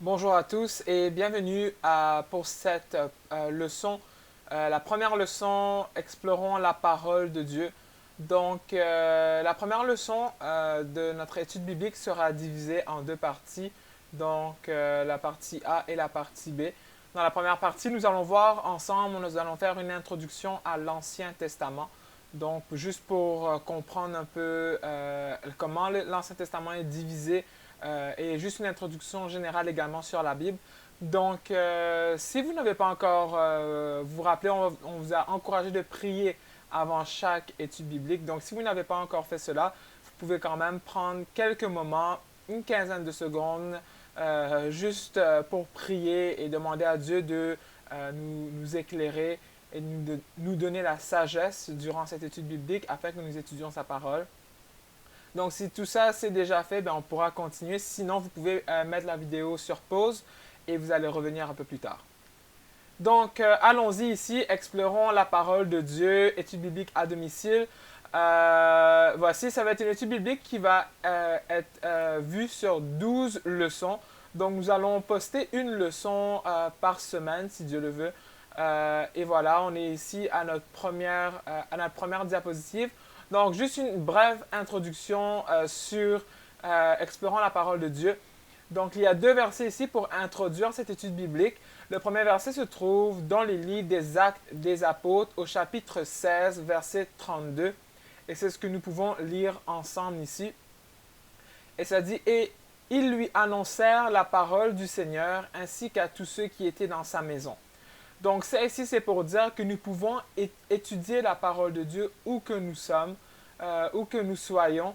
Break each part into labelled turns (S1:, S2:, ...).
S1: Bonjour à tous et bienvenue pour cette leçon. La première leçon, explorons la parole de Dieu. La première leçon de notre étude biblique sera divisée en deux parties. La partie A et la partie B. Dans la première partie, nous allons voir ensemble, nous allons faire une introduction à l'Ancien Testament. Donc, juste pour comprendre un peu comment l'Ancien Testament est divisé et juste une introduction générale également sur la Bible. Si vous n'avez pas encore, vous vous rappelez, on vous a encouragé de prier avant chaque étude biblique. Donc, si vous n'avez pas encore fait cela, vous pouvez quand même prendre quelques moments, une quinzaine de secondes, pour prier et demander à Dieu de nous éclairer et de nous donner la sagesse durant cette étude biblique afin que nous étudions sa parole. Donc, si tout ça c'est déjà fait, ben, on pourra continuer. Sinon, vous pouvez mettre la vidéo sur pause et vous allez revenir un peu plus tard. Allons-y ici, explorons la parole de Dieu, étude biblique à domicile. Voici, ça va être une étude biblique qui va être vue sur 12 leçons. Donc, nous allons poster une leçon par semaine, si Dieu le veut. Et voilà, on est ici à notre première diapositive. Donc, juste une brève introduction sur explorant la parole de Dieu. Donc, il y a deux versets ici pour introduire cette étude biblique. Le premier verset se trouve dans les livres des Actes des Apôtres au chapitre 16, verset 32. Et c'est ce que nous pouvons lire ensemble ici. Et ça dit, « Et ils lui annoncèrent la parole du Seigneur ainsi qu'à tous ceux qui étaient dans sa maison. » Donc, ça ici, c'est pour dire que nous pouvons étudier la parole de Dieu où que nous sommes, où que nous soyons.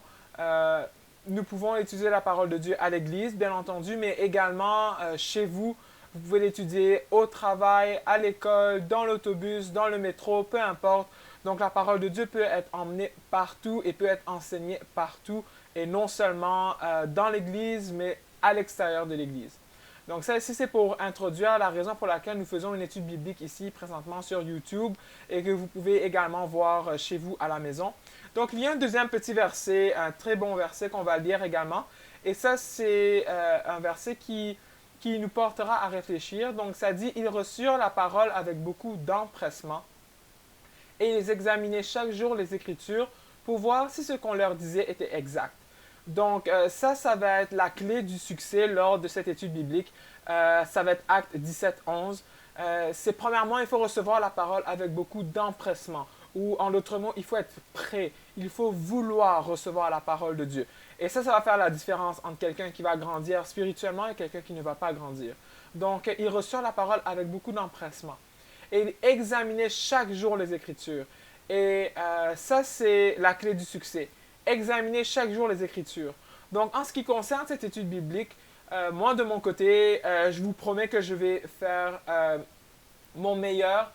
S1: Nous pouvons étudier la parole de Dieu à l'église, bien entendu, mais également chez vous. Vous pouvez l'étudier au travail, à l'école, dans l'autobus, dans le métro, peu importe. Donc, la parole de Dieu peut être emmenée partout et peut être enseignée partout, et non seulement dans l'église, mais à l'extérieur de l'église. Donc ça ici, c'est pour introduire la raison pour laquelle nous faisons une étude biblique ici présentement sur YouTube et que vous pouvez également voir chez vous à la maison. Donc il y a un deuxième petit verset, un très bon verset qu'on va lire également. Et ça, c'est un verset qui nous portera à réfléchir. Donc ça dit, ils reçurent la parole avec beaucoup d'empressement et ils examinaient chaque jour les Écritures pour voir si ce qu'on leur disait était exact. Donc, ça va être la clé du succès lors de cette étude biblique. Ça va être Acte 17, 11. C'est premièrement, il faut recevoir la parole avec beaucoup d'empressement. Ou en d'autres mots, il faut être prêt. Il faut vouloir recevoir la parole de Dieu. Et ça va faire la différence entre quelqu'un qui va grandir spirituellement et quelqu'un qui ne va pas grandir. Donc, il reçoit la parole avec beaucoup d'empressement. Et il examinait chaque jour les Écritures. Et ça, c'est la clé du succès. Examiner chaque jour les Écritures. Donc, en ce qui concerne cette étude biblique, moi, de mon côté, je vous promets que je vais faire mon meilleur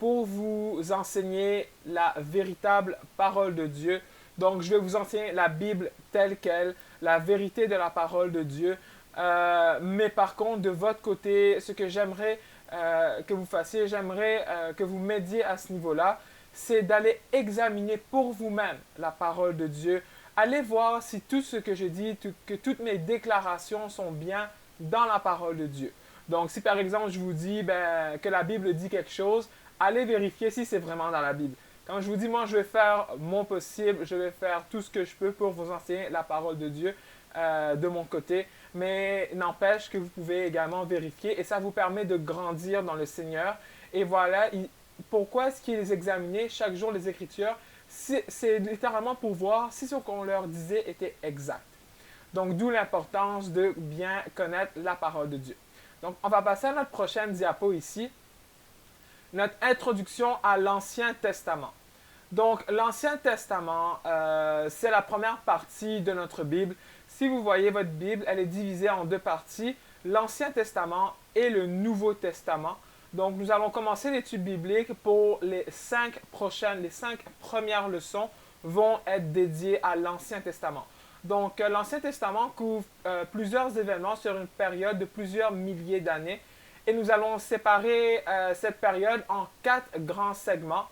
S1: pour vous enseigner la véritable parole de Dieu. Donc, je vais vous enseigner la Bible telle qu'elle, la vérité de la parole de Dieu. Mais par contre, de votre côté, ce que j'aimerais que vous fassiez, j'aimerais que vous m'aidiez à ce niveau-là, c'est d'aller examiner pour vous-même la parole de Dieu. Allez voir si tout ce que je dis, que toutes mes déclarations sont bien dans la parole de Dieu. Donc, si par exemple je vous dis que la Bible dit quelque chose, allez vérifier si c'est vraiment dans la Bible. Quand je vous dis, moi, je vais faire mon possible, je vais faire tout ce que je peux pour vous enseigner la parole de Dieu de mon côté. Mais n'empêche que vous pouvez également vérifier et ça vous permet de grandir dans le Seigneur. Et voilà, pourquoi est-ce qu'ils examinaient chaque jour les Écritures? C'est littéralement pour voir si ce qu'on leur disait était exact. Donc, d'où l'importance de bien connaître la parole de Dieu. Donc, on va passer à notre prochaine diapo ici. Notre introduction à l'Ancien Testament. Donc, l'Ancien Testament, c'est la première partie de notre Bible. Si vous voyez votre Bible, elle est divisée en deux parties, l'Ancien Testament et le Nouveau Testament. Donc, nous allons commencer l'étude biblique pour les 5 premières leçons vont être dédiées à l'Ancien Testament. Donc, l'Ancien Testament couvre plusieurs événements sur une période de plusieurs milliers d'années. Et nous allons séparer cette période en 4 grands segments.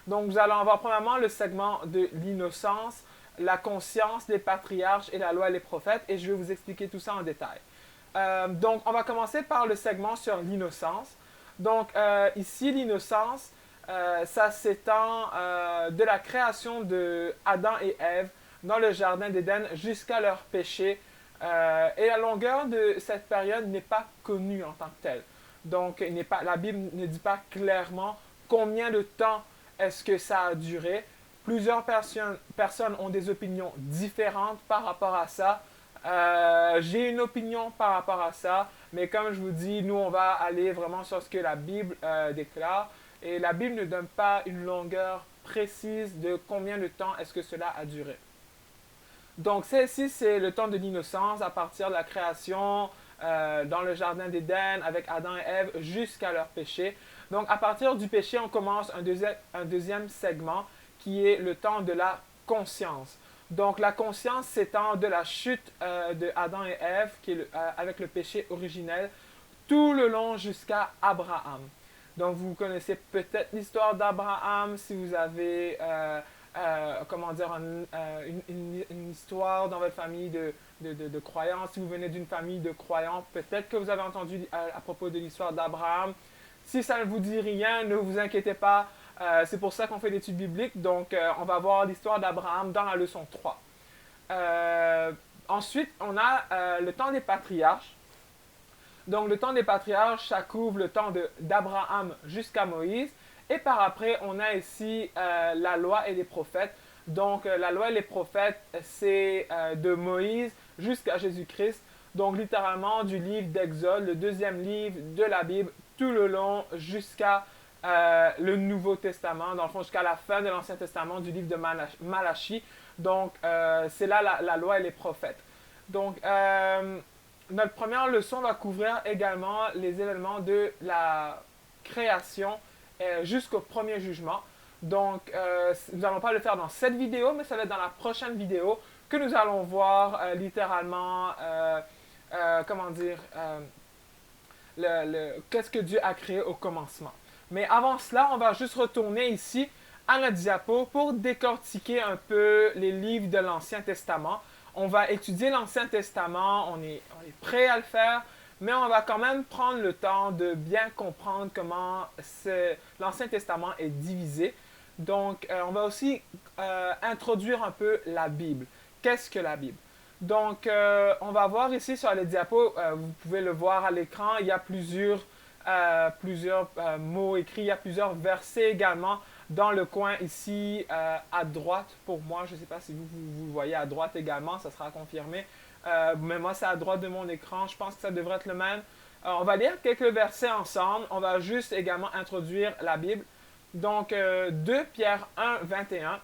S1: Donc, nous allons avoir premièrement le segment de l'innocence, la conscience, les patriarches et la loi et les prophètes. Et je vais vous expliquer tout ça en détail. Donc, on va commencer par le segment sur l'innocence. Donc, ici, l'innocence, ça s'étend de la création de Adam et Ève dans le jardin d'Éden jusqu'à leur péché. Et la longueur de cette période n'est pas connue en tant que telle. Donc, la Bible ne dit pas clairement combien de temps est-ce que ça a duré. Plusieurs personnes ont des opinions différentes par rapport à ça. J'ai une opinion par rapport à ça, mais comme je vous dis, nous on va aller vraiment sur ce que la Bible déclare. Et la Bible ne donne pas une longueur précise de combien de temps est-ce que cela a duré. Donc celle-ci, c'est le temps de l'innocence à partir de la création dans le jardin d'Éden avec Adam et Ève jusqu'à leur péché. Donc à partir du péché, on commence un deuxième segment qui est le temps de la conscience. Donc la conscience s'étend de la chute de Adam et Ève avec le péché originel tout le long jusqu'à Abraham. Donc vous connaissez peut-être l'histoire d'Abraham si vous avez comment dire, une histoire dans votre famille de croyants. Si vous venez d'une famille de croyants, peut-être que vous avez entendu à propos de l'histoire d'Abraham. Si ça ne vous dit rien, ne vous inquiétez pas. C'est pour ça qu'on fait l'étude biblique. Donc, on va voir l'histoire d'Abraham dans la leçon 3. Ensuite, on a le temps des patriarches. Donc, le temps des patriarches, ça couvre le temps d'Abraham jusqu'à Moïse. Et par après, on a ici la loi et les prophètes. Donc, la loi et les prophètes, c'est de Moïse jusqu'à Jésus-Christ. Donc, littéralement, du livre d'Exode, le deuxième livre de la Bible, tout le long jusqu'à le Nouveau Testament, dans le fond, jusqu'à la fin de l'Ancien Testament, du livre de Malachie. Donc, c'est là la loi et les prophètes. Donc, notre première leçon va couvrir également les événements de la création jusqu'au premier jugement. Donc, nous n'allons pas le faire dans cette vidéo, mais ça va être dans la prochaine vidéo que nous allons voir littéralement, comment dire, qu'est-ce que Dieu a créé au commencement. Mais avant cela, on va juste retourner ici à notre diapo pour décortiquer un peu les livres de l'Ancien Testament. On va étudier l'Ancien Testament, on est prêt à le faire, mais on va quand même prendre le temps de bien comprendre comment l'Ancien Testament est divisé. Donc, on va aussi introduire un peu la Bible. Qu'est-ce que la Bible? Donc, on va voir ici sur les diapos, vous pouvez le voir à l'écran, il y a plusieurs mots écrits, il y a plusieurs versets également dans le coin ici à droite pour moi. Je ne sais pas si vous le voyez à droite également, ça sera confirmé. Mais moi, c'est à droite de mon écran, je pense que ça devrait être le même. On va lire quelques versets ensemble, on va juste également introduire la Bible. Donc, 2 Pierre 1, 21.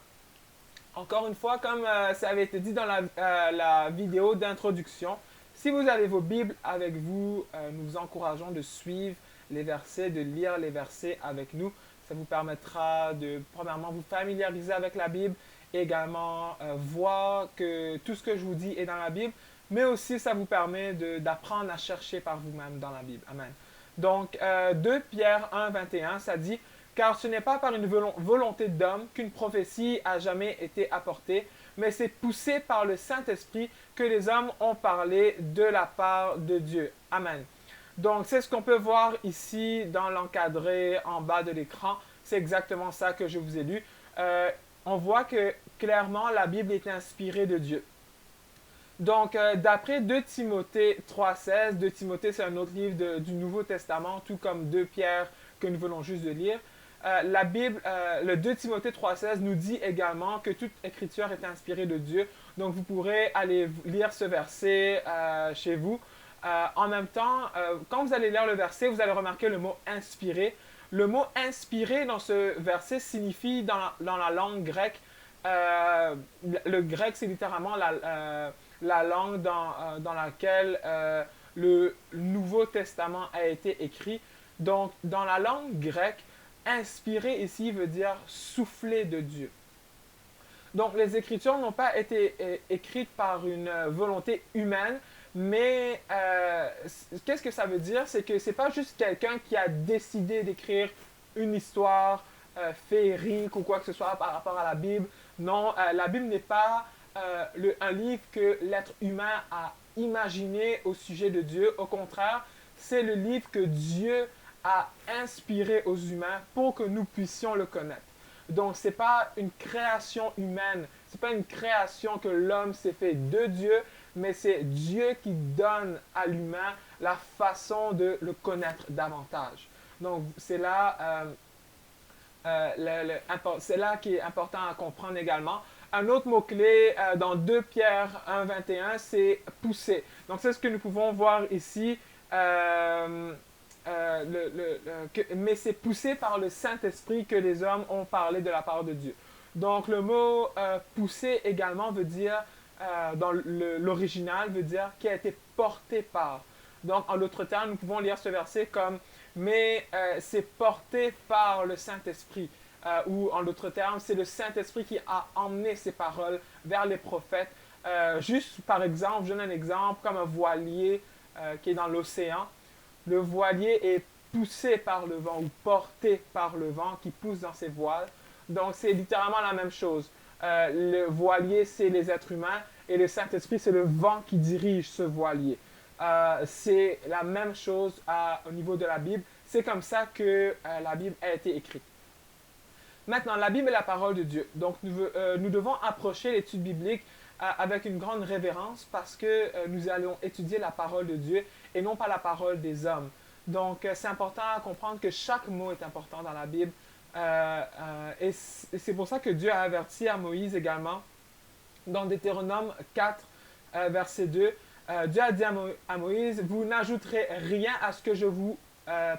S1: Encore une fois, comme ça avait été dit dans la vidéo d'introduction, si vous avez vos Bibles avec vous, nous vous encourageons de suivre les versets, de lire les versets avec nous. Ça vous permettra de, premièrement, vous familiariser avec la Bible et également voir que tout ce que je vous dis est dans la Bible, mais aussi ça vous permet d'apprendre à chercher par vous-même dans la Bible. Amen. Donc, 2 Pierre 1, 21, ça dit « Car ce n'est pas par une volonté d'homme qu'une prophétie a jamais été apportée, mais c'est poussé par le Saint-Esprit que les hommes ont parlé de la part de Dieu. » Amen. Donc, c'est ce qu'on peut voir ici dans l'encadré en bas de l'écran. C'est exactement ça que je vous ai lu. On voit que clairement, la Bible est inspirée de Dieu. Donc, d'après 2 Timothée 3,16, 2 Timothée, c'est un autre livre du Nouveau Testament, tout comme 2 Pierre que nous venons juste de lire. La Bible, le 2 Timothée 3,16 nous dit également que toute écriture est inspirée de Dieu. Donc, vous pourrez aller lire ce verset chez vous. En même temps, quand vous allez lire le verset, vous allez remarquer le mot inspiré. Le mot inspiré dans ce verset signifie dans la langue grecque, le grec c'est littéralement la langue dans laquelle le Nouveau Testament a été écrit. Donc, dans la langue grecque, inspiré ici veut dire souffler de Dieu. Donc, les Écritures n'ont pas été écrites par une volonté humaine, mais qu'est-ce que ça veut dire? C'est que c'est pas juste quelqu'un qui a décidé d'écrire une histoire féerique ou quoi que ce soit par rapport à la Bible. Non, la Bible n'est pas un livre que l'être humain a imaginer au sujet de Dieu. Au contraire, c'est le livre que Dieu a inspiré aux humains pour que nous puissions le connaître. Donc, ce n'est pas une création humaine, ce n'est pas une création que l'homme s'est fait de Dieu, mais c'est Dieu qui donne à l'humain la façon de le connaître davantage. Donc, c'est là qui est important à comprendre également. Un autre mot-clé dans 2 Pierre 1, 21, c'est pousser. Donc, c'est ce que nous pouvons voir ici. Mais c'est poussé par le Saint-Esprit que les hommes ont parlé de la part de Dieu. Donc, le mot pousser également veut dire, dans l'original, veut dire qui a été porté par. Donc, en d'autres termes, nous pouvons lire ce verset comme mais c'est porté par le Saint-Esprit. Ou en d'autres termes, c'est le Saint-Esprit qui a emmené ces paroles vers les prophètes. Juste par exemple, je donne un exemple comme un voilier qui est dans l'océan. Le voilier est poussé par le vent ou porté par le vent qui pousse dans ses voiles. Donc c'est littéralement la même chose. Le voilier, c'est les êtres humains et le Saint-Esprit, c'est le vent qui dirige ce voilier. C'est la même chose au niveau de la Bible. C'est comme ça que la Bible a été écrite. Maintenant, la Bible est la parole de Dieu. Donc, nous devons approcher l'étude biblique avec une grande révérence parce que nous allons étudier la parole de Dieu et non pas la parole des hommes. Donc, c'est important à comprendre que chaque mot est important dans la Bible. Et c'est pour ça que Dieu a averti à Moïse également dans Deutéronome 4, verset 2. Dieu a dit à Moïse, vous n'ajouterez rien à ce que je vous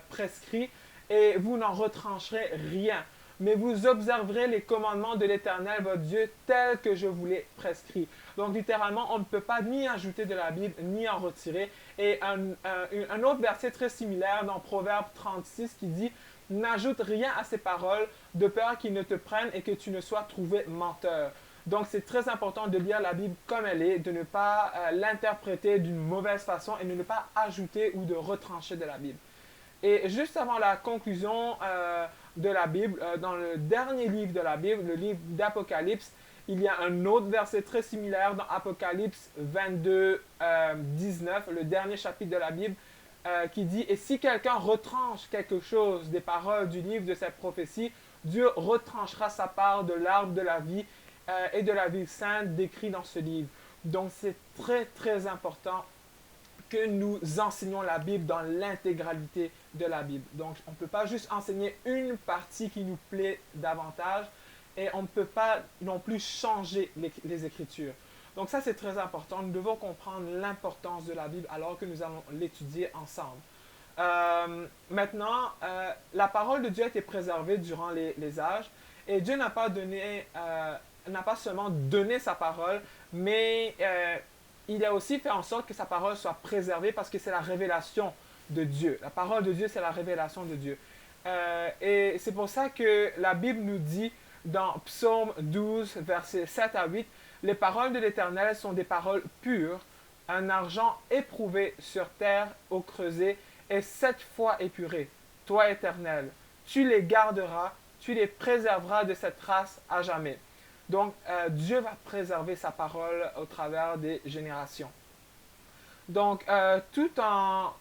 S1: prescris et vous n'en retrancherez rien. Mais vous observerez les commandements de l'Éternel, votre Dieu, tels que je vous les prescris. Donc, littéralement, on ne peut pas ni ajouter de la Bible, ni en retirer. Et un autre verset très similaire dans Proverbe 36 qui dit, n'ajoute rien à ces paroles, de peur qu'ils ne te prennent et que tu ne sois trouvé menteur. Donc, c'est très important de lire la Bible comme elle est, de ne pas l'interpréter d'une mauvaise façon et de ne pas ajouter ou de retrancher de la Bible. Et juste avant la conclusion de la Bible, dans le dernier livre de la Bible, le livre d'Apocalypse, il y a un autre verset très similaire dans Apocalypse 22, 19, le dernier chapitre de la Bible, qui dit « Et si quelqu'un retranche quelque chose des paroles du livre de cette prophétie, Dieu retranchera sa part de l'arbre de la vie et de la vie sainte décrit dans ce livre. » Donc c'est très très important que nous enseignons la Bible dans l'intégralité de la Bible. Donc, on ne peut pas juste enseigner une partie qui nous plaît davantage et on ne peut pas non plus changer les Écritures. Donc, ça, c'est très important. Nous devons comprendre l'importance de la Bible alors que nous allons l'étudier ensemble. Maintenant, la parole de Dieu a été préservée durant les âges et Dieu n'a pas seulement donné sa parole, mais il a aussi fait en sorte que sa parole soit préservée parce que c'est la révélation de Dieu. La parole de Dieu, c'est la révélation de Dieu. Et c'est pour ça que la Bible nous dit dans Psaume 12, versets 7 à 8, « Les paroles de l'Éternel sont des paroles pures, un argent éprouvé sur terre au creuset et 7 fois épuré. Toi, Éternel, tu les garderas, tu les préserveras de cette race à jamais. » Donc, Dieu va préserver sa parole au travers des générations. Donc, tout en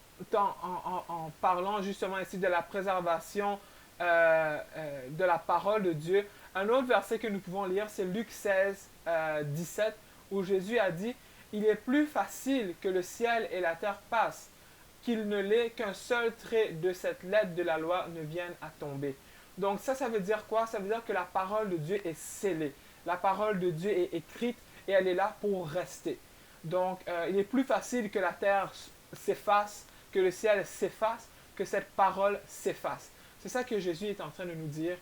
S1: parlant justement ici de la préservation de la parole de Dieu, un autre verset que nous pouvons lire, c'est Luc 16, 17, où Jésus a dit « Il est plus facile que le ciel et la terre passent, qu'il ne l'est qu'un seul trait de cette lettre de la loi ne vienne à tomber. » Donc ça veut dire quoi? Ça veut dire que la parole de Dieu est scellée. La parole de Dieu est écrite et elle est là pour rester. Donc, il est plus facile que la terre s'efface, que le ciel s'efface, que cette parole s'efface. C'est ça que Jésus est en train de nous dire.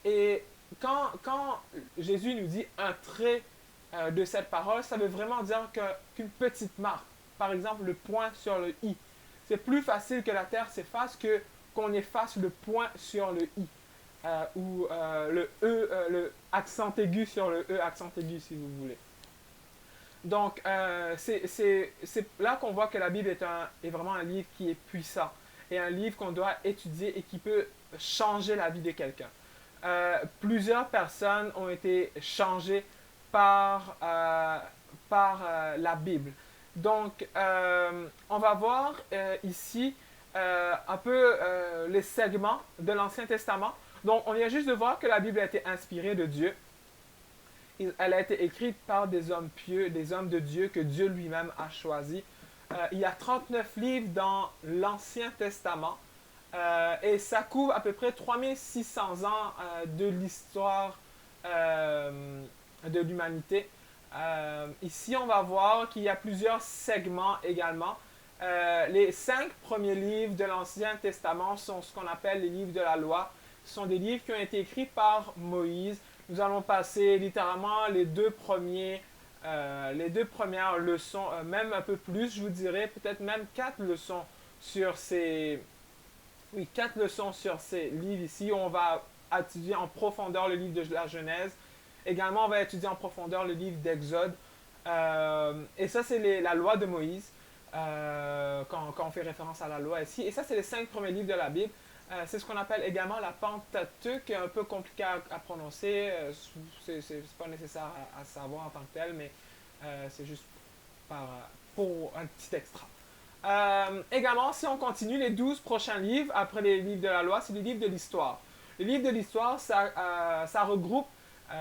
S1: Et quand Jésus nous dit un trait de cette parole, ça veut vraiment dire qu'une petite marque, par exemple le point sur le i, c'est plus facile que la terre s'efface qu'on efface le point sur le i. Ou le E, le accent aigu sur le E, accent aigu si vous voulez. Donc, c'est là qu'on voit que la Bible est vraiment un livre qui est puissant et un livre qu'on doit étudier et qui peut changer la vie de quelqu'un. Plusieurs personnes ont été changées par la Bible. Donc, on va voir ici un peu les segments de l'Ancien Testament. Donc, on vient juste de voir que la Bible a été inspirée de Dieu. Elle a été écrite par des hommes pieux, des hommes de Dieu que Dieu lui-même a choisis. Il y a 39 livres dans l'Ancien Testament et ça couvre à peu près 3600 ans de l'histoire de l'humanité. Ici, on va voir qu'il y a plusieurs segments également. Les 5 premiers livres de l'Ancien Testament sont ce qu'on appelle les livres de la loi. Ce sont des livres qui ont été écrits par Moïse. Nous allons passer littéralement les deux premières leçons, même un peu plus, je vous dirais, peut-être même 4 leçons sur ces, oui, 4 leçons sur ces livres ici. On va étudier en profondeur le livre de la Genèse. Également, on va étudier en profondeur le livre d'Exode. Et ça, c'est la loi de Moïse, quand on fait référence à la loi ici. Et ça, c'est les 5 premiers livres de la Bible. C'est ce qu'on appelle également la Pentateuque, qui est un peu compliqué à prononcer. C'est pas nécessaire à savoir en tant que tel, mais c'est juste pour un petit extra. Également, si on continue, les 12 prochains livres, après les livres de la loi, c'est les livres de l'histoire. Les livres de l'histoire, ça regroupe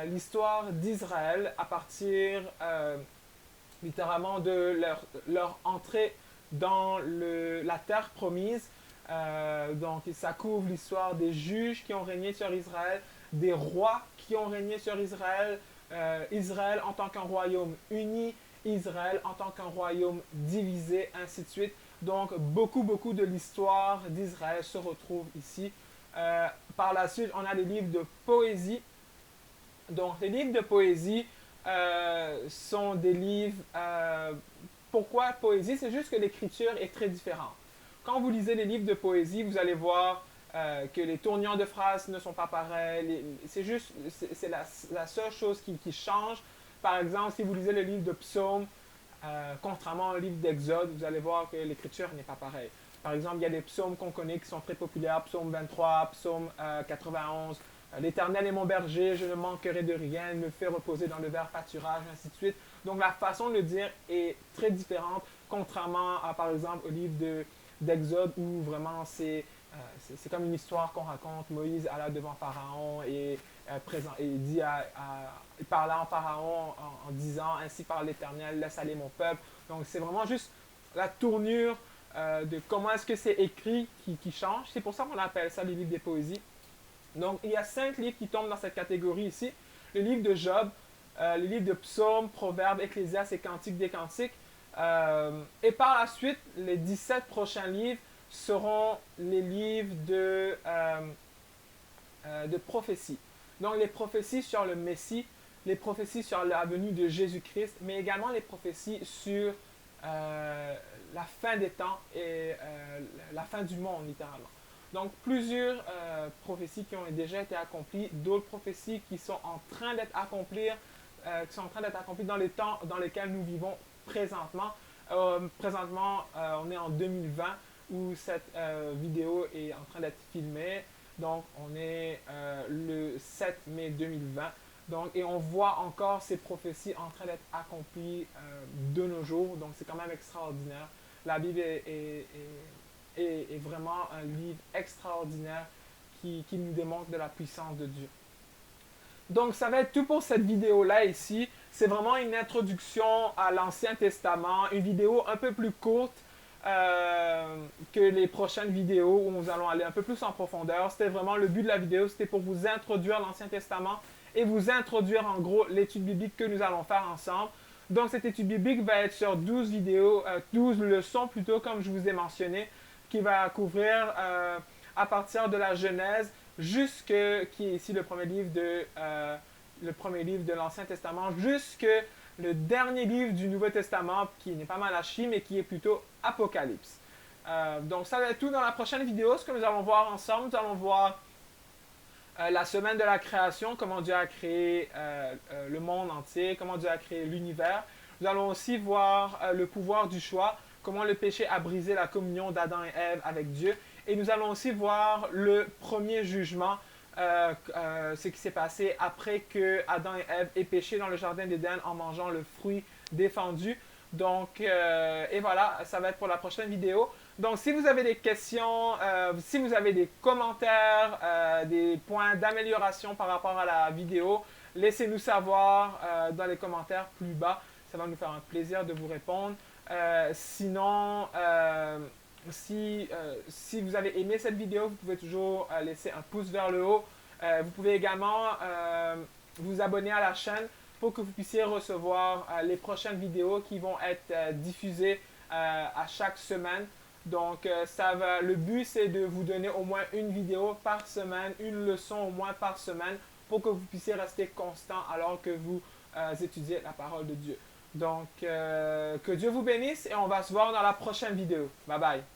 S1: l'histoire d'Israël à partir littéralement de leur entrée dans la terre promise. Donc ça couvre l'histoire des juges qui ont régné sur Israël, des rois qui ont régné sur Israël, Israël en tant qu'un royaume uni, Israël en tant qu'un royaume divisé, ainsi de suite. Donc beaucoup de l'histoire d'Israël se retrouve ici. Par la suite, on a des livres de poésie. Donc les livres de poésie sont des livres... pourquoi poésie? C'est juste que l'écriture est très différente. Quand vous lisez les livres de poésie, vous allez voir que les tournures de phrases ne sont pas pareilles. C'est la seule chose qui change. Par exemple, si vous lisez le livre de Psaume, contrairement au livre d'Exode, vous allez voir que l'écriture n'est pas pareille. Par exemple, il y a des psaumes qu'on connaît qui sont très populaires, Psaume 23, Psaume 91. L'Éternel est mon berger, je ne manquerai de rien, il me fait reposer dans le vert pâturage, ainsi de suite. Donc la façon de le dire est très différente, contrairement à, par exemple, au livre d'Exode, où vraiment c'est comme une histoire qu'on raconte. Moïse alla devant Pharaon et il parla en Pharaon en disant « Ainsi parle l'Éternel, laisse aller mon peuple ». Donc c'est vraiment juste la tournure de comment est-ce que c'est écrit qui change. C'est pour ça qu'on appelle ça les livres des poésies. Donc il y a 5 livres qui tombent dans cette catégorie ici. Le livre de Job, le livre de Psaumes, Proverbes, Ecclésiastes et Cantiques des Cantiques. Et par la suite, les 17 prochains livres seront les livres de prophéties. Donc les prophéties sur le Messie, les prophéties sur la venue de Jésus-Christ, mais également les prophéties sur la fin des temps et la fin du monde, littéralement. Donc plusieurs prophéties qui ont déjà été accomplies, d'autres prophéties qui sont en train d'être accomplies, dans les temps dans lesquels nous vivons présentement. Présentement, on est en 2020 où cette vidéo est en train d'être filmée. Donc, on est le 7 mai 2020. Donc, et on voit encore ces prophéties en train d'être accomplies de nos jours. Donc, c'est quand même extraordinaire. La Bible est vraiment un livre extraordinaire qui nous démontre de la puissance de Dieu. Donc, ça va être tout pour cette vidéo-là ici. C'est vraiment une introduction à l'Ancien Testament, une vidéo un peu plus courte que les prochaines vidéos où nous allons aller un peu plus en profondeur. C'était vraiment le but de la vidéo, c'était pour vous introduire l'Ancien Testament et vous introduire en gros l'étude biblique que nous allons faire ensemble. Donc, cette étude biblique va être sur 12 vidéos, 12 leçons plutôt, comme je vous ai mentionné, qui va couvrir à partir de la Genèse qui est ici le premier livre de l'Ancien Testament, jusque le dernier livre du Nouveau Testament, qui n'est pas Malachie, mais qui est plutôt Apocalypse. Donc ça va être tout dans la prochaine vidéo. Ce que nous allons voir ensemble, nous allons voir la semaine de la création, comment Dieu a créé le monde entier, comment Dieu a créé l'univers. Nous allons aussi voir le pouvoir du choix, comment le péché a brisé la communion d'Adam et Ève avec Dieu. Et nous allons aussi voir le premier jugement, ce qui s'est passé après que Adam et Ève aient péché dans le jardin d'Éden en mangeant le fruit défendu. Donc, et voilà, ça va être pour la prochaine vidéo. Donc, si vous avez des questions, si vous avez des commentaires, des points d'amélioration par rapport à la vidéo, laissez-nous savoir dans les commentaires plus bas. Ça va nous faire un plaisir de vous répondre. Sinon, si vous avez aimé cette vidéo, vous pouvez toujours laisser un pouce vers le haut. Vous pouvez également vous abonner à la chaîne pour que vous puissiez recevoir les prochaines vidéos qui vont être diffusées à chaque semaine. Donc, le but, c'est de vous donner au moins une vidéo par semaine, une leçon au moins par semaine pour que vous puissiez rester constant alors que vous étudiez la parole de Dieu. Donc, que Dieu vous bénisse et on va se voir dans la prochaine vidéo. Bye bye.